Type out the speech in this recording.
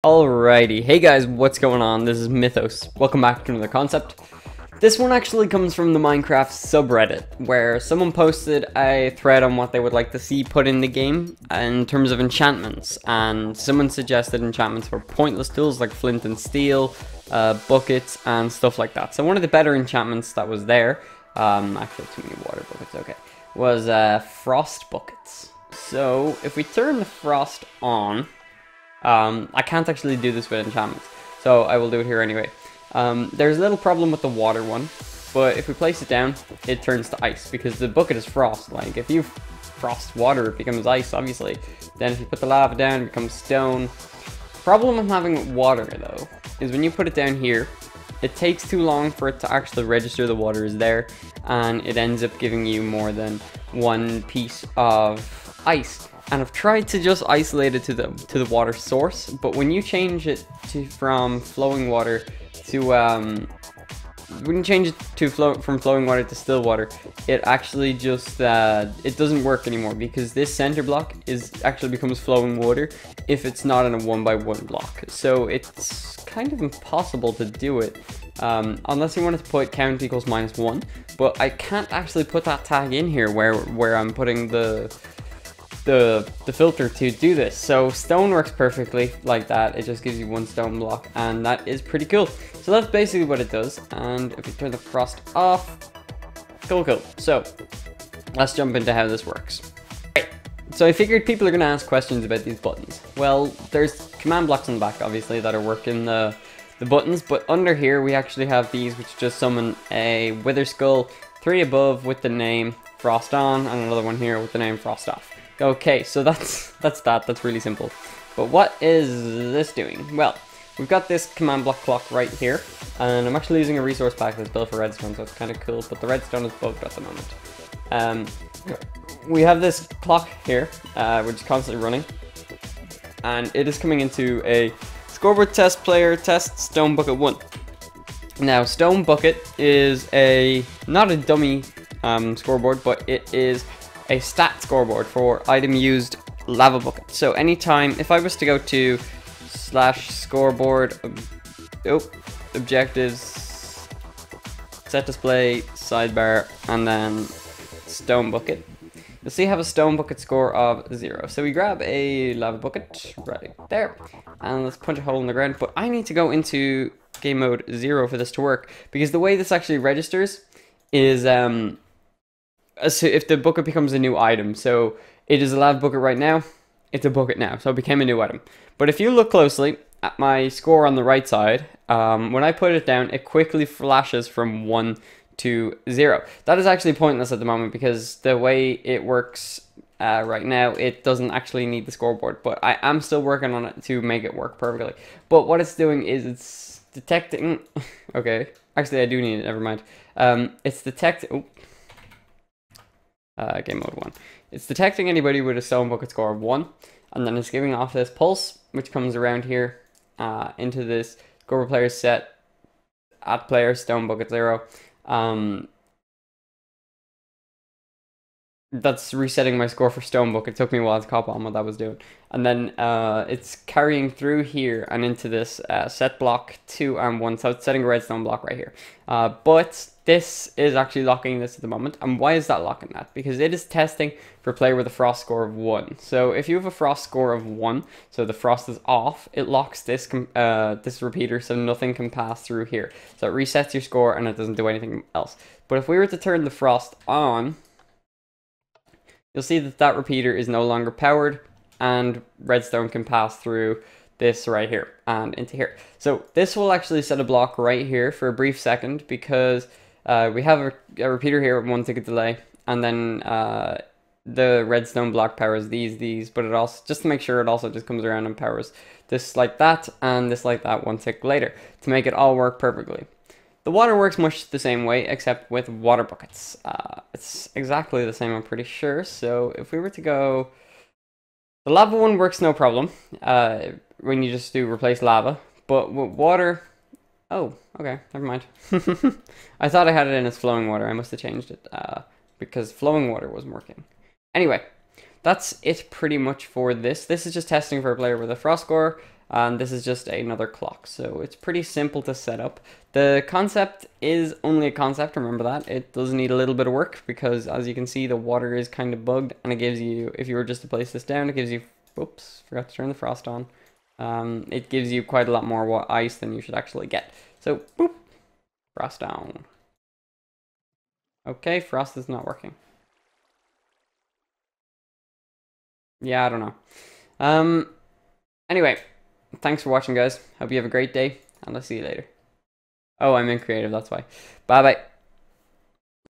Alrighty, hey guys, what's going on? This is Mythos. Welcome back to another concept. This one actually comes from the Minecraft subreddit, where someone posted a thread on what they would like to see put in the game in terms of enchantments, and someone suggested enchantments for pointless tools like flint and steel, buckets, and stuff like that. So one of the better enchantments that was there, actually too many water buckets, okay, was frost buckets. So if we turn the frost on, I can't actually do this with enchantments, so I will do it here anyway. There's a little problem with the water one, but if we place it down, it turns to ice, because the bucket is frost. Like, if you frost water, it becomes ice, obviously. Then if you put the lava down, it becomes stone. Problem I'm having with water, though, is when you put it down here, it takes too long for it to actually register the water is there, and it ends up giving you more than one piece of ice. And I've tried to just isolate it to the water source, but when you change it from flowing water to when you change it to from flowing water to still water, it actually just it doesn't work anymore, because this center block actually becomes flowing water if it's not in a 1x1 block. So it's kind of impossible to do it unless you wanted to put count equals -1, but I can't actually put that tag in here where I'm putting the filter to do this. So stone works perfectly like that. It just gives you one stone block, and that is pretty cool. So that's basically what it does. And if we turn the frost off, cool. So let's jump into how this works. Right. So I figured people are gonna ask questions about these buttons. Well, there's command blocks on the back, obviously, that are working the buttons, but under here we actually have these, which just summon a wither skull, 3 above with the name frost on, and another one here with the name frost off. Okay, so that's really simple. But what is this doing? Well, we've got this command block clock right here, and I'm actually using a resource pack that's built for redstone, so it's kind of cool, but the redstone is bugged at the moment. We have this clock here, which is constantly running, and it is coming into a scoreboard test player test stone bucket 1. Now, stone bucket is not a dummy scoreboard, but it is a stat scoreboard for item used lava bucket. So anytime, if I was to go to /scoreboard, objectives, set display, sidebar, and then stone bucket, you'll see I have a stone bucket score of 0. So we grab a lava bucket right there, and let's punch a hole in the ground. But I need to go into game mode 0 for this to work, because the way this actually registers is so if the bucket becomes a new item, so it is a lava bucket right now, it's a bucket now, so it became a new item. But if you look closely at my score on the right side, when I put it down, it quickly flashes from 1 to 0. That is actually pointless at the moment, because the way it works right now, it doesn't actually need the scoreboard, but I am still working on it to make it work perfectly. But what it's doing is it's detecting okay, actually I do need it, never mind. It's detecting game mode 1. It's detecting anybody with a stone bucket score of 1, and then it's giving off this pulse, which comes around here into this scoreboard player set at player stone bucket 0. That's resetting my score for stone bucket. It took me a while to cop on what that was doing, and then it's carrying through here and into this set block 2 and 1. So it's setting a redstone block right here, but this is actually locking this at the moment. And why is that locking that? Because it is testing for a player with a frost score of 1. So if you have a frost score of 1, so the frost is off, it locks this this repeater, so nothing can pass through here. So it resets your score and it doesn't do anything else. But if we were to turn the frost on, you'll see that that repeater is no longer powered, and redstone can pass through this right here and into here. So this will actually set a block right here for a brief second, because we have a repeater here with 1 ticket delay, and then the redstone block powers these, but it also, just to make sure, it also just comes around and powers this like that, and this like that 1 tick later, to make it all work perfectly. The water works much the same way, except with water buckets. It's exactly the same, I'm pretty sure. So if we were to go, the lava one works no problem when you just do replace lava, but with water, oh, okay, never mind. I thought I had it in as flowing water. I must have changed it because flowing water wasn't working. Anyway, that's it pretty much for this. This is just testing for a player with a frost score and this is just another clock. So it's pretty simple to set up. The concept is only a concept, remember that. It does need a little bit of work because as you can see the water is kind of bugged, and it gives you, if you were just to place this down, it gives you, oops, forgot to turn the frost on. It gives you quite a lot more ice than you should actually get. So, boop, frost down. Okay, frost is not working. Yeah, I don't know. Anyway, thanks for watching, guys. Hope you have a great day, and I'll see you later. Oh, I'm in creative, that's why. Bye-bye.